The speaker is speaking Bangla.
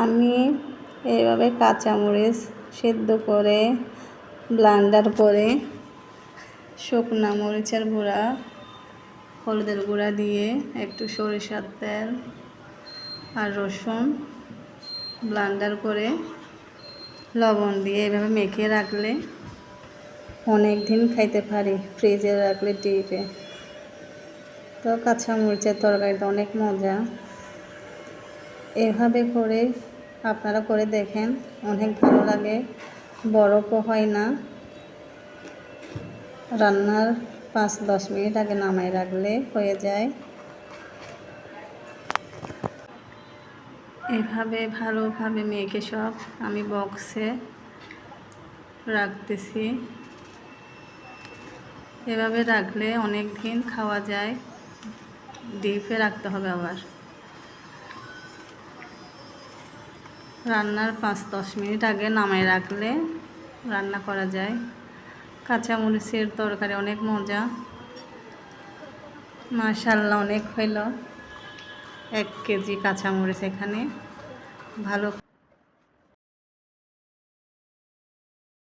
আমি এইভাবে কাঁচামরিচ সিদ্ধ করে ব্লেন্ডার করে শুকনা মরিচের গুঁড়া, হলুদের গুঁড়া দিয়ে একটু সরিষার তেল আর রসুন ব্লেন্ডার করে লবণ দিয়ে এভাবে মেখে রাখলে অনেক দিন খাইতে পারি, ফ্রিজে রাখলে ডিপে। তো কাঁচামরিচের তরকারিটা অনেক মজা। এভাবে করে আপনারা করে দেখেন, অনেক ভালো লাগে, বরফও হয় না। রান্নার 5-10 মিনিট আগে নামাই রাখলে হয়ে যায়। এভাবে ভালোভাবে মেখে সব আমি বক্সে রাখতেছি। এভাবে রাখলে অনেক দিন খাওয়া যায়। ডিপে রাখতে হবে আবার। রান্নার 5-10 মিনিট আগে নামাই রাখলে রান্না করা যায়। কাঁচামরিচের তরকারি অনেক মজা। মাশাআল্লাহ, অনেক হইল 1 কেজি কাঁচামরিচ এখানে। ভালো